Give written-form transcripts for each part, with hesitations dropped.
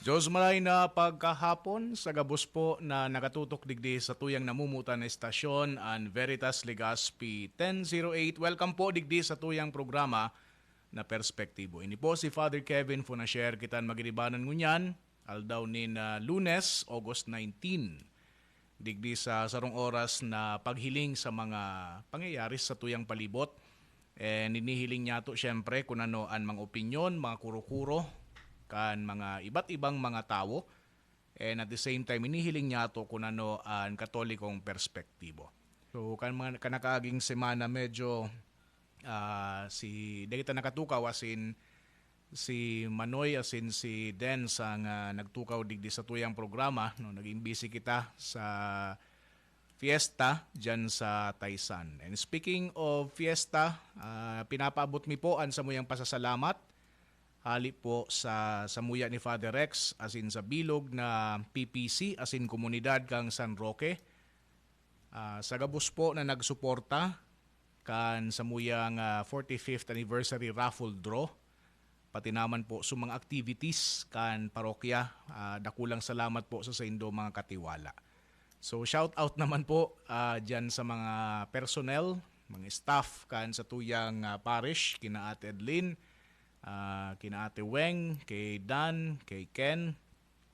Diyos malay na pagkahapon sa gabos po na nakatutok digdi sa tuyang namumutan na estasyon ang Veritas Legazpi 1008. Welcome po digdi sa tuyang programa na Perspektibo. Ini po si Father Kevin po na share kitan magiribanan ngunyan aldaw ni na Lunes, August 19. Digdi sa sarong oras na paghiling sa mga pangyayari sa tuyang palibot. Ninihiling niya to syempre kung ano ang mga opinyon, mga kuro-kuro, kan mga iba't ibang mga tao. And at the same time, inihiling niya to kung ano ang katolikong perspektibo. So, kanakaaging semana medyo si dagita nakatukaw asin si Manoy asin si Dens ang nagtukaw digdi sa tuyang programa. No, naging busy kita sa fiesta dyan sa Taysan. And speaking of fiesta, pinapaabot mi po ang samuyang pasasalamat hali po sa samuya ni Father Rex asin sa bilog na PPC asin komunidad kang San Roque. Sa gabos po na nagsuporta kan samuyang 45th anniversary raffle draw. Pati naman po sa mga activities kan parokya. Dakulang salamat po sa indo mga katiwala. So shout out naman po dyan sa mga personnel, mga staff kan sa tuyang parish, kina Ate Edlin, kina Ate Weng, kay Dan, kay Ken,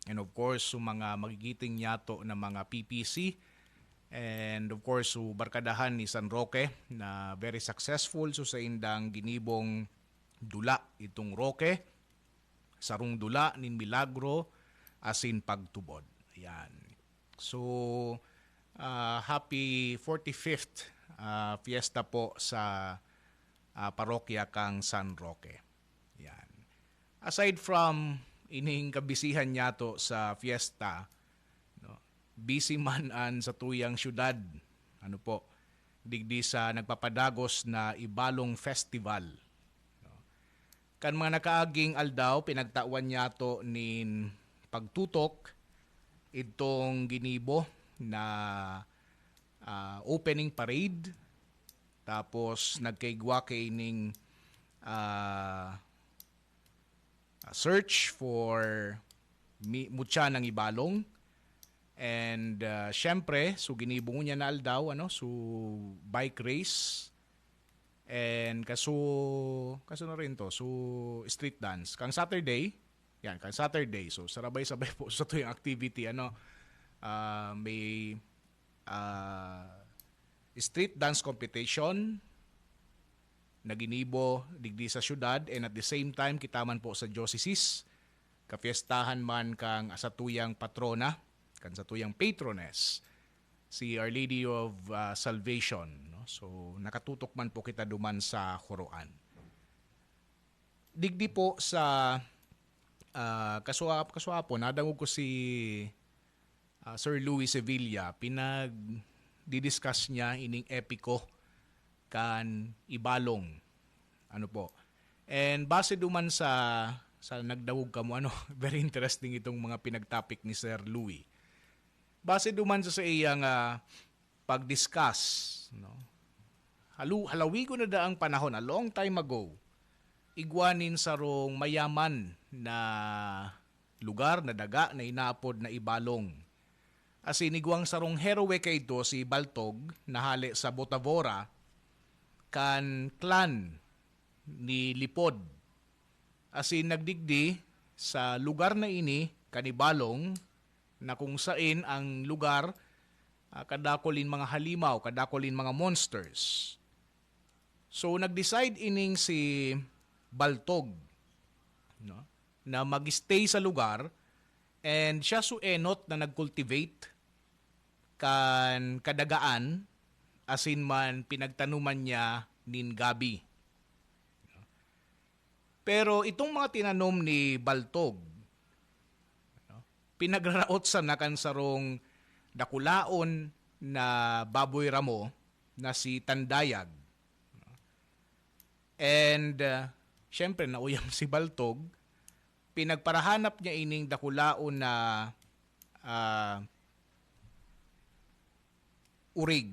and of course sa mga magigiting yato na mga PPC, and of course sa barkadahan ni San Roque na very successful so sa indang ginibong dula itong Roque, sarong dula nin Milagro asin pagtubod. Ayan. So, happy 45th fiesta po sa parokya kang San Roque. Yan. Aside from ining kabisihan niya to sa fiesta, no, busy man an sa tuyang syudad, ano po, digdi sa nagpapadagos na Ibalong Festival. No. Kan mga nakaaging aldaw, pinagtawan niya to nin pagtutok itong ginibo na opening parade, tapos nagkaigwa kay ning search for mutya ng Ibalong. And syempre, so ginibong niya na aldaw, so bike race. And kaso na rin to, so street dance. Kang Saturday, so sarabay-sabay po sa to yung activity, may street dance competition, naginibo digdi sa syudad, and at the same time kitaman po sa diocese kafiestahan man kang asatuyang patrona kan satuyang patroness si Our Lady of Salvation, no? So nakatutok man po kita duman sa Quran. Digdi po sa kasuapon nadangog ko si Sir Louis Sevilla, didiscuss niya ining epiko kan Ibalong, and base duman sa nagdawog kamo, very interesting itong mga pinagtopic ni Sir Louis. Base duman sa iyang pag-discuss, no, halawi ko na daang panahon, a long time ago, igwanin sa rong mayaman na lugar na daga na inaapod na Ibalong. As inigwang sarong heroe kay ito si Baltog na hali sa Botavora kan clan ni Lipod. As in nagdigdi sa lugar na ini kanibalong na kung saan ang lugar kadakolin mga halimaw, kadakolin mga monsters. So nag-decide ining si Baltog, no, na mag-stay sa lugar, and siya suenot na nag-cultivate kan kadagaan asin man pinagtanuman niya nin gabi. Pero itong mga tinanom ni Baltog, pinagraraot sa nakan sarong dakulaon na baboy ramo na si Tandayag. And syempre nauyam si Baltog, pinagparahanap niya ining dakulaon na urig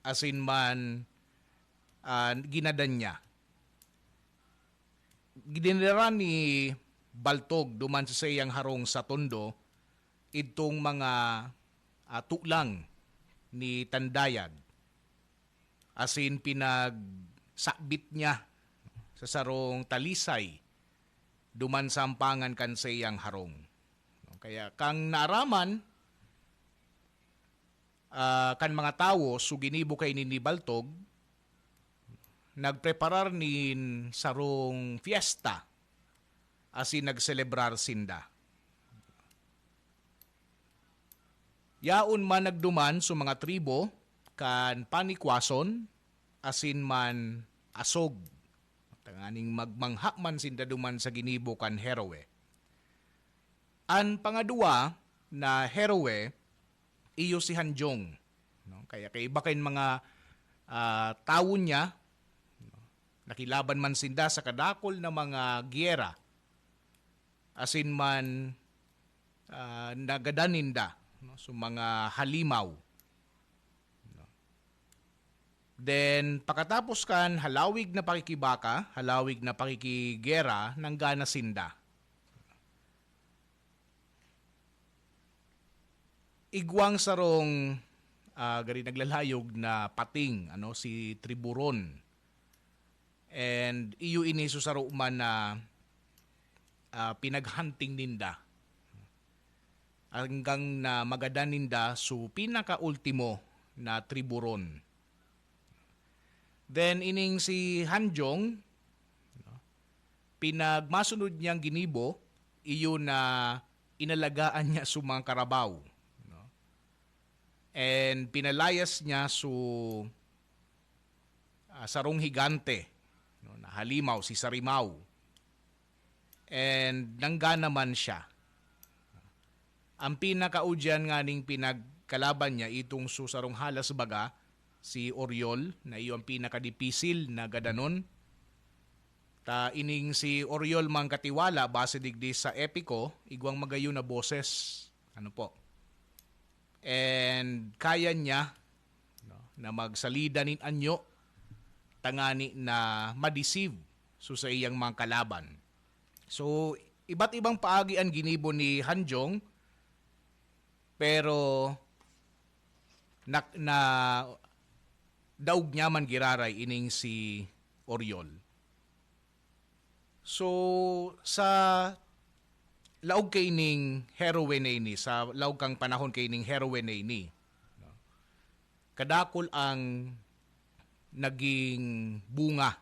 asin man ginadan niya. Ginidera ni baltog duman sa iyang harong sa tondo itong mga tuklang ni Tandayag. Asin pinagsakbit niya sa sarong talisay duman sa ampangan kan sa iyang harong. Kaya kang naaraman kan mga tawo so ginibo kay ni baltog nagpreparar nin sarong fiesta asin nagselebrar sinda. Yaon man nagduman sa mga tribo kan panikwason asin man asog. Tanganing magmangha man sinda duman sa ginibo kan Herowe. An pangadua na Herowe iyo si Hanjong. No? Kaya iba kayo mga tawo niya, no? Nakilaban man sinda sa kadakol na mga giyera, asin man nagadaninda no? So mga halimaw. No? Then pagkatapos kan halawig na pakikibaka, halawig na pakikigera, nanggana sinda. Igwang sarong gari naglalayog na pating si Triburon. And iyo ini susaro man na pinaghunting ninda. Hanggang na magadan ninda so pinaka-ultimo na Triburon. Then ining si Hanjong pinagmasunod niyang ginibo iyo na inalagaan niya sa mga karabaw. And pinalayas niya sarong higante na halimaw, si Sarimaw. And nangga naman siya. Ang pinakaudyan nga ning pinagkalaban niya itong sarong halas baga, si Oriol, na iyo ang pinakadipisil na gadanon. Ta ining si Oriol mang katiwala base digdi sa epiko, igwang magayo na boses. And kaya niya na magsalida nin anyo tangani na madeceive sa iyang mga kalaban. So, iba't ibang paagi ang ginibo ni Hanjong pero na daog niya man giraray ining si Oriol. So, sa laog kay ning heroine ni sa laog kang panahon kay ning heroine ni kadakol ang naging bunga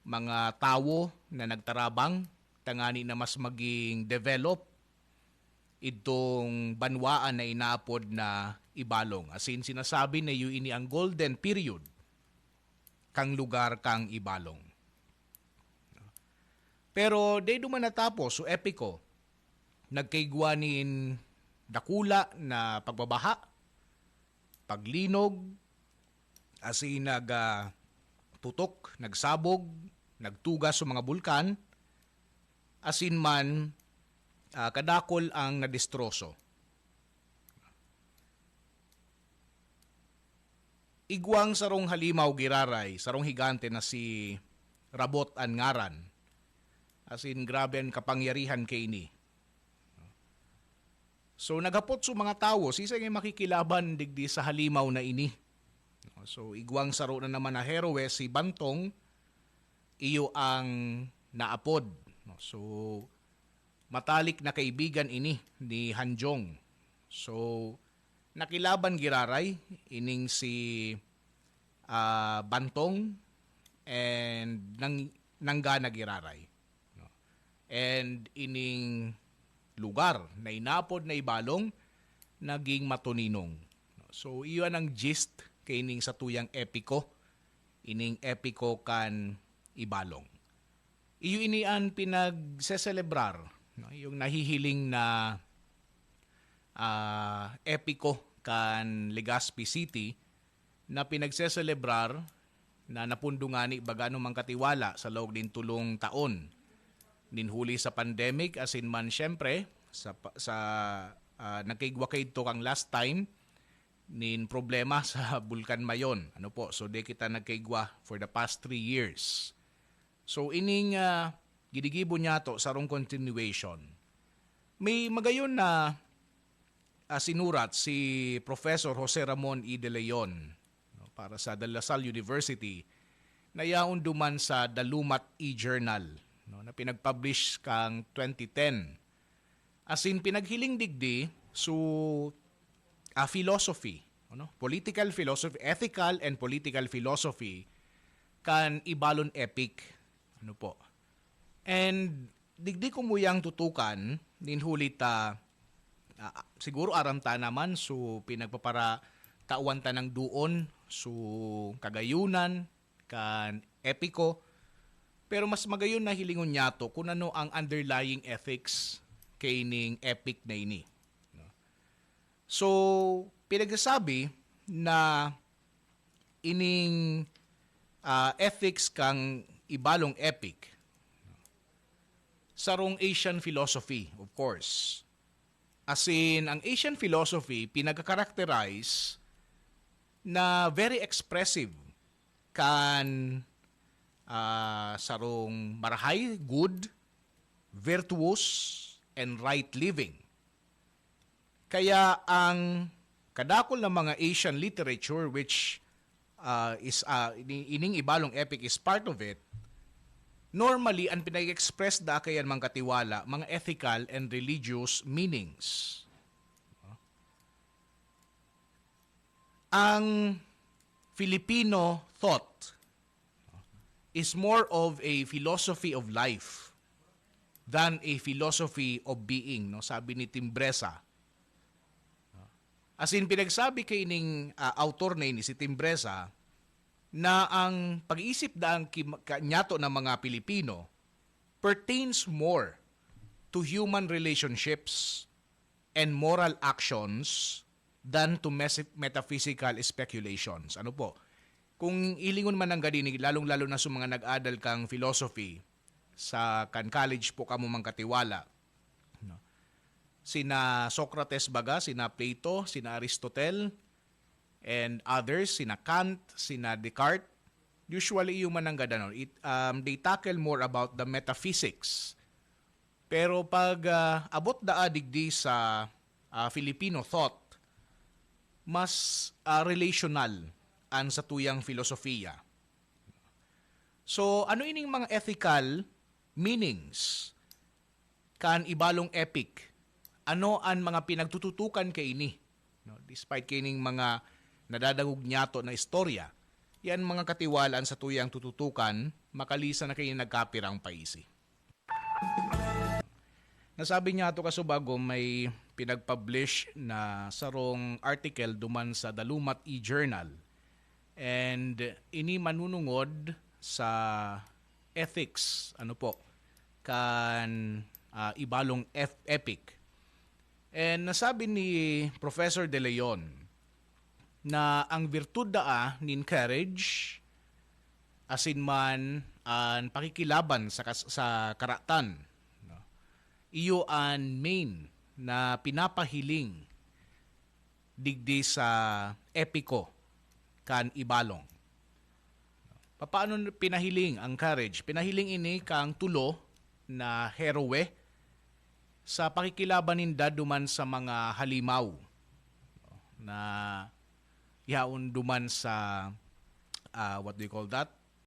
mga tawo na nagtarabang tangani na mas maging develop itong banwaan na inaapod na Ibalong. As in sinasabi na yu ini ang golden period kang lugar kang Ibalong. Pero day duman natapos, so epiko, nagkaigwanin dakula na pagbabaha, paglinog, asin nagtutok, nagsabog, nagtugas sa mga bulkan, asin man kadakol ang nadistroso. Igwang sarong halimaw giraray, sarong higante na si Rabot an ngaran, asin grabe ang kapangyarihan kay ini. So naghapot sa mga tawo, sisa ngay makikilaban digdi sa halimaw na ini. So igwang saro na naman na heroe si Bantong, iyo ang naapod. So matalik na kaibigan ini ni Hanjong. So nakilaban giraray ining si Bantong and nanggana giraray. And ining lugar na inapod na Ibalong naging matuninong. So iyon ang gist kay ining sa tuyang epiko, ining epiko kan Ibalong. Iyo inian pinagseselebrar, yung nahihiling na epiko kan Legazpi City na pinagseselebrar na napundungani bagano mang katiwala sa loob din tulong taon. Ninhuli sa pandemic asin man syempre sa nagkaigwa kay ito kang last time nin problema sa Bulkan Mayon. So di kita nagkaigwa for the past 3 years. So ining gidigibo niya to sarong continuation. May magayon na sinurat si Professor Jose Ramon E. De Leon, no, para sa De La Salle University na yaon duman sa Dalumat E-Journal, no, na pinag-publish kang 2010. As in, pinaghiling digdi philosophy, ano? Political philosophy, ethical and political philosophy kan ibalon epic. Ano po? And digdi ko muyang tutukan, ninhulit siguro aramta naman so pinagpapara tauan ta ng duon so kagayunan kan epiko, pero mas magayon na hilingon nyato kung ano ang underlying ethics kay ning epic na ini. So pinagsasabi na ining ethics kang ibalong epic sarong Asian philosophy, of course. As in, ang Asian philosophy pinagka-characterize na very expressive kan sarong marahay, good, virtuous, and right living. Kaya ang kadakol ng mga Asian literature which ining ibalong epic is part of it, normally, ang pinag-express da kayan mga katiwala, mga ethical and religious meanings. Ang Filipino thought is more of a philosophy of life than a philosophy of being, no? Sabi ni Timbresa. As in, pinagsabi kay ning author na ini, si Timbresa, na ang pag-iisip daang kanyato ng mga Pilipino pertains more to human relationships and moral actions than to metaphysical speculations. Ano po? Kung ilingon man ang gadinig, lalong-lalo na sa mga nag-adal kang philosophy sa kan college po kamo mang katiwala. No? Sina Socrates baga, sina Plato, sina Aristotle, and others, sina Kant, sina Descartes, usually yung manang gadanon, they tackle more about the metaphysics. Pero pag abot da digdi sa Filipino thought, mas relational an sa tuyang filosofiya. So, ano ining mga ethical meanings kan ibalong epic? Ano ang mga pinagtututukan kay ini? No, despite kining mga nadadagog nyato na istorya, yan mga katiwalaan sa tuyang tututukan, makalisa na kayo nagkapirang paisi. Nasabi niya ito kasubago may pinag-publish na sarong article duman sa Dalumat E-Journal, and ini manunungod sa ethics, ano po, kan ibalong epic. And nasabi ni Professor De Leon na ang virtud daa nin courage, asin man ang pakikilaban sa karatan, no? Iyo ang main na pinapahiling digdi sa epiko kan ibalong. Paano pinahiling ang courage? Pinahiling ini kang tulo na heroe sa pakikilaban ninda duman sa mga halimaw, no? Na yaon duman sa what do you call that?